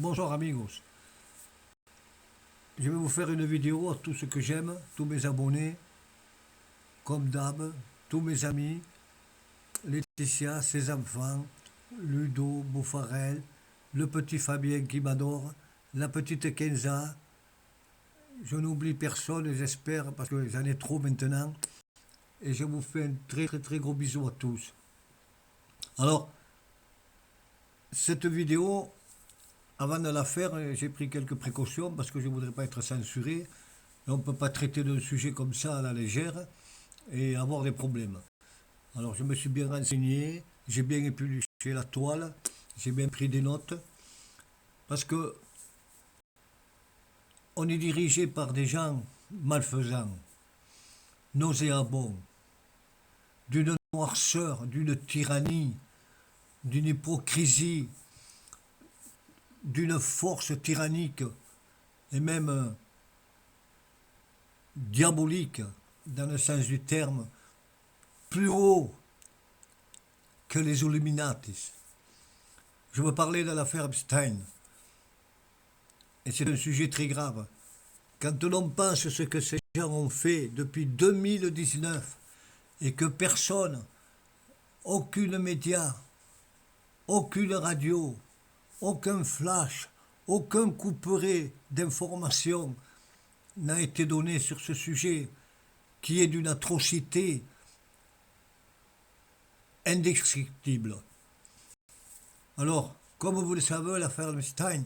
Bonjour amigos, je vais vous faire une vidéo à tous ceux que j'aime, tous mes abonnés, comme d'hab, tous mes amis, Laetitia, ses enfants, Ludo, Bouffarel, le petit Fabien qui m'adore, la petite Kenza, je n'oublie personne, j'espère, parce que j'en ai trop maintenant, et je vous fais un très gros bisou à tous. Alors, cette vidéo, avant de la faire, j'ai pris quelques précautions parce que je ne voudrais pas être censuré. Et on ne peut pas traiter d'un sujet comme ça à la légère et avoir des problèmes. Alors je me suis bien renseigné, j'ai bien épluché la toile, j'ai bien pris des notes parce que on est dirigé par des gens malfaisants, nauséabonds, d'une noirceur, d'une tyrannie, d'une hypocrisie, d'une force tyrannique et même diabolique, dans le sens du terme, plus haut que les Illuminatis. Je veux parler de l'affaire Epstein. Et c'est un sujet très grave. Quand l'on pense ce que ces gens ont fait depuis 2019 et que personne, aucun média, aucune radio, aucun flash, aucun couperet d'information n'a été donné sur ce sujet qui est d'une atrocité indescriptible. Alors, comme vous le savez, l'affaire Epstein,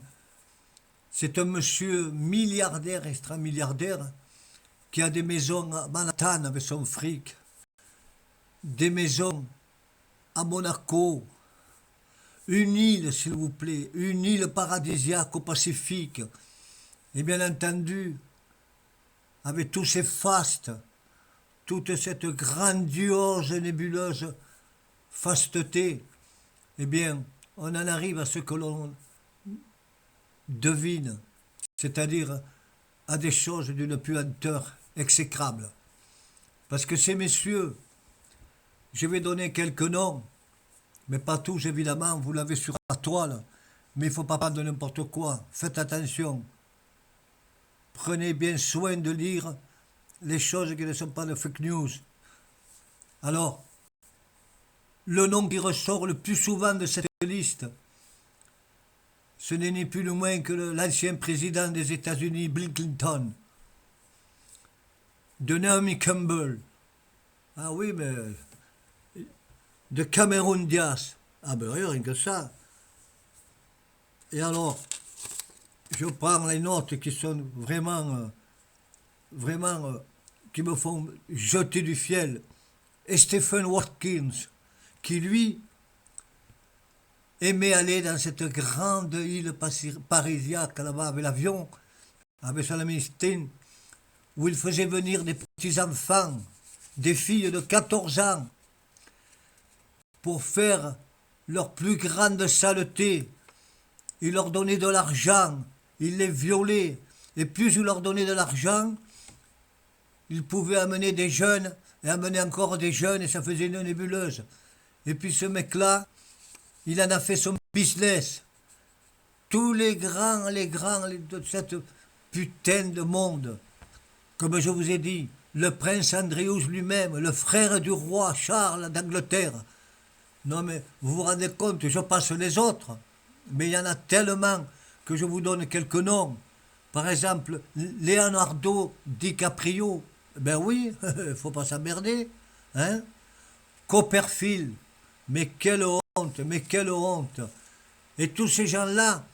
c'est un monsieur milliardaire, extra-milliardaire, qui a des maisons à Manhattan avec son fric, des maisons à Monaco, une île, s'il vous plaît, une île paradisiaque au Pacifique, et bien entendu, avec tous ces fastes, toute cette grandiose nébuleuse fasteté, eh bien, on en arrive à ce que l'on devine, c'est-à-dire à des choses d'une puanteur exécrable. Parce que ces messieurs, je vais donner quelques noms, mais pas tous évidemment, vous l'avez sur la toile, mais il ne faut pas prendre n'importe quoi, faites attention. Prenez bien soin de lire les choses qui ne sont pas de fake news. Alors, le nom qui ressort le plus souvent de cette liste, ce n'est ni plus ni moins que l'ancien président des États-Unis, Bill Clinton, de Naomi Campbell. Ah oui, mais de Cameron Diaz. Ah ben rien que ça. Et alors, je prends les notes qui sont vraiment, qui me font jeter du fiel. Et Stephen Watkins, qui lui aimait aller dans cette grande île paradisiaque là-bas avec l'avion, avec Salamistine, où il faisait venir des petits-enfants, des filles de 14 ans, pour faire leur plus grande saleté. Il leur donnait de l'argent, il les violait, et plus il leur donnait de l'argent, il pouvait amener des jeunes, et amener encore des jeunes, et ça faisait une nébuleuse. Et puis ce mec-là, il en a fait son business. Tous les grands de cette putain de monde, comme je vous ai dit, le prince Andrews lui-même, le frère du roi Charles d'Angleterre. Non mais vous vous rendez compte, je passe les autres, mais il y en a tellement que je vous donne quelques noms. Par exemple, Leonardo DiCaprio, ben oui, il faut pas s'emmerder, hein. Copperfield, mais quelle honte, mais quelle honte. Et tous ces gens-là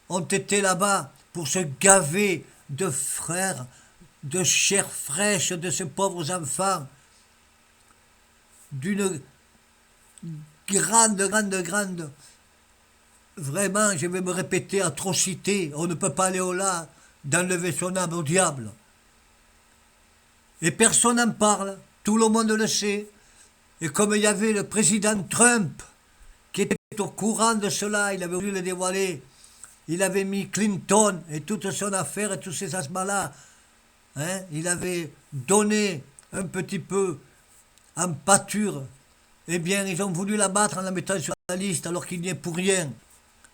ont été là-bas pour se gaver de frères, de chair fraîche de ces pauvres enfants, d'une grande, vraiment, je vais me répéter, atrocité. On ne peut pas aller au-delà d'enlever son âme au diable. Et personne n'en parle, tout le monde le sait. Et comme il y avait le président Trump qui était au courant de cela, il avait voulu le dévoiler, il avait mis Clinton et toute son affaire et tous ces asthmas-là, hein, il avait donné un petit peu en pâture. Eh bien, ils ont voulu l'abattre en la mettant sur la liste alors qu'il n'y est pour rien.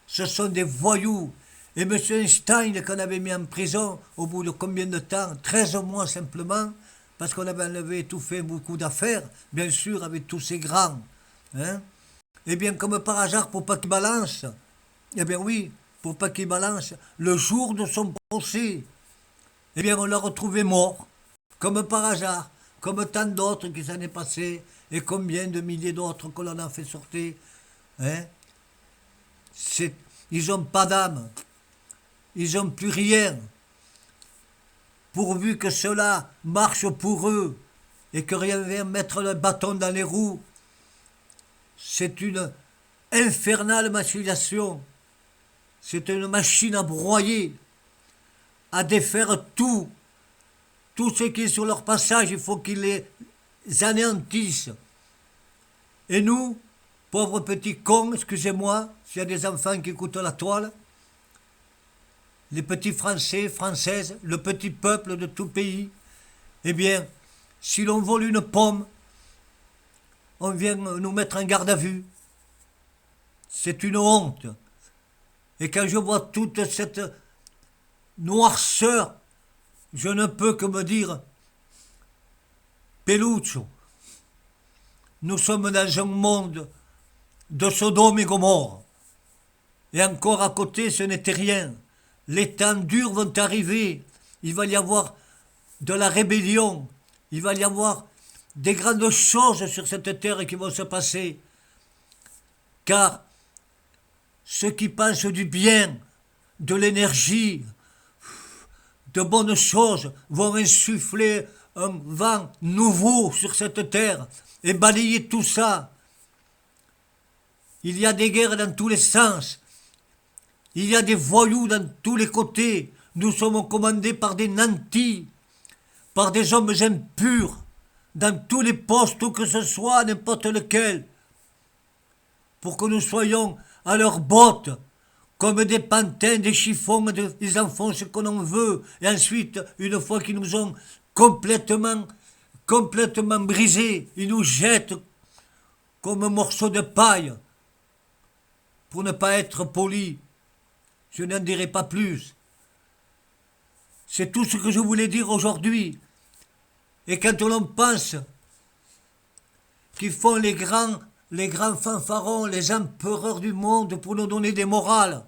Ce sont des voyous. Et M. Einstein, qu'on avait mis en prison, au bout de combien de temps? 13 mois simplement, parce qu'on avait enlevé et tout fait beaucoup d'affaires, bien sûr, avec tous ces grands. Hein? Eh bien, comme par hasard, pour pas qu'il balance, eh bien oui, pour pas qu'il balance, le jour de son procès, eh bien, on l'a retrouvé mort, comme par hasard, comme tant d'autres qui s'en est passé, et combien de milliers d'autres que l'on a fait sortir. Hein? Ils n'ont pas d'âme, ils n'ont plus rien. Pourvu que cela marche pour eux et que rien ne vienne mettre le bâton dans les roues, c'est une infernale machination. C'est une machine à broyer, à défaire tout. Tout ce qui est sur leur passage, il faut qu'ils les anéantissent. Et nous, pauvres petits cons, excusez-moi, s'il y a des enfants qui écoutent la toile, les petits Français, Françaises, le petit peuple de tout pays, eh bien, si l'on vole une pomme, on vient nous mettre en garde à vue. C'est une honte. Et quand je vois toute cette noirceur, je ne peux que me dire, Peluccio, nous sommes dans un monde de Sodome et Gomorre. Et encore à côté, ce n'était rien. Les temps durs vont arriver. Il va y avoir de la rébellion. Il va y avoir des grandes choses sur cette terre qui vont se passer. Car ceux qui pensent du bien, de l'énergie, de bonnes choses, vont insuffler un vent nouveau sur cette terre et balayer tout ça. Il y a des guerres dans tous les sens. Il y a des voyous dans tous les côtés. Nous sommes commandés par des nantis, par des hommes impurs, dans tous les postes, où que ce soit, n'importe lequel, pour que nous soyons à leurs bottes, comme des pantins, des chiffons, ils en font ce que l'on veut. Et ensuite, une fois qu'ils nous ont complètement brisés, ils nous jettent comme un morceau de paille, pour ne pas être poli. Je n'en dirai pas plus. C'est tout ce que je voulais dire aujourd'hui. Et quand l'on pense qu'ils font les grands fanfarons, les empereurs du monde pour nous donner des morales,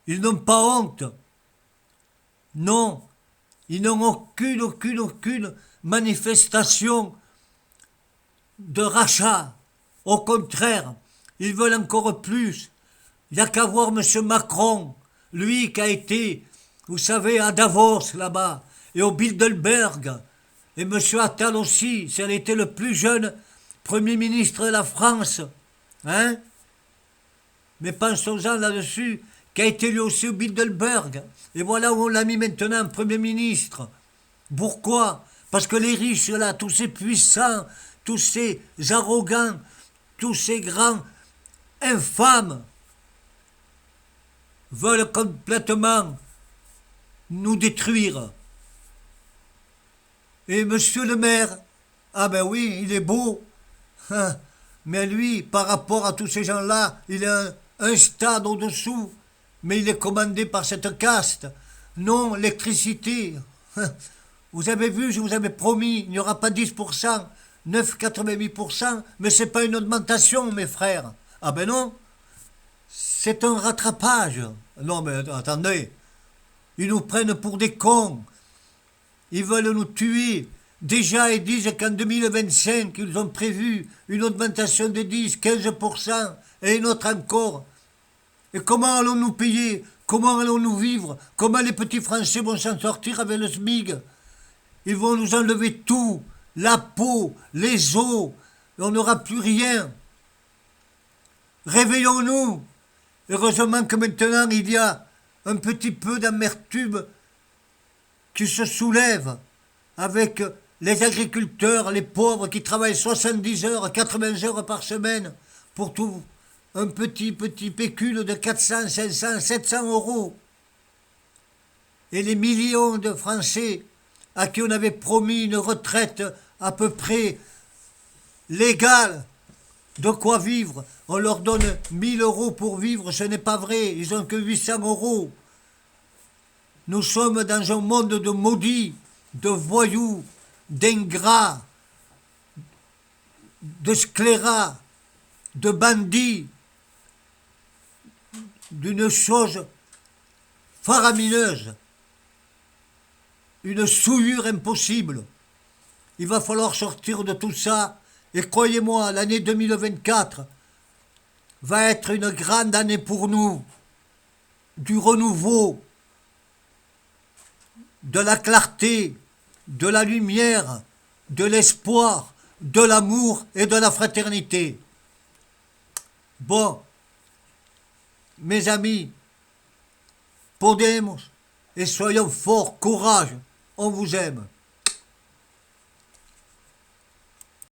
ils n'ont pas honte. Non, ils n'ont aucune manifestation de rachat. Au contraire, ils veulent encore plus. Il n'y a qu'à voir M. Macron, lui qui a été, vous savez, à Davos là-bas, et au Bilderberg, et M. Attal aussi, c'est été le plus jeune Premier ministre de la France. Hein? Mais pensons-en là-dessus, qui a été lui aussi au Bilderberg. Et voilà où on l'a mis maintenant, Premier ministre. Pourquoi? Parce que les riches là, tous ces puissants, tous ces arrogants, tous ces grands infâmes, veulent complètement nous détruire. Et monsieur le maire, ah ben oui, il est beau, hein, mais lui, par rapport à tous ces gens-là, il est un stade au-dessous, mais il est commandé par cette caste. Non, l'électricité, vous avez vu, je vous avais promis, il n'y aura pas 10%, 9,88%, mais c'est pas une augmentation, mes frères. Ah ben non, c'est un rattrapage. Non mais attendez, ils nous prennent pour des cons. Ils veulent nous tuer. Déjà, ils disent qu'en 2025, ils ont prévu une augmentation de 10, 15%, et une autre encore. Et comment allons-nous payer? Comment allons-nous vivre? Comment les petits Français vont s'en sortir avec le SMIC? Ils vont nous enlever tout, la peau, les os, et on n'aura plus rien. Réveillons-nous. Heureusement que maintenant, il y a un petit peu d'amertume qui se soulève avec les agriculteurs, les pauvres qui travaillent 70 heures, 80 heures par semaine pour tout un petit pécule de 400, 500, 700 euros. Et les millions de Français à qui on avait promis une retraite à peu près légale, de quoi vivre. On leur donne 1000 euros pour vivre, ce n'est pas vrai, ils n'ont que 800 euros. Nous sommes dans un monde de maudits, de voyous, d'ingrats, de sclérats, de bandits, d'une chose faramineuse, une souillure impossible. Il va falloir sortir de tout ça, et croyez-moi, l'année 2024 va être une grande année pour nous, du renouveau, de la clarté, de la lumière, de l'espoir, de l'amour et de la fraternité. Bon, mes amis, podemos et soyons forts, courage, on vous aime.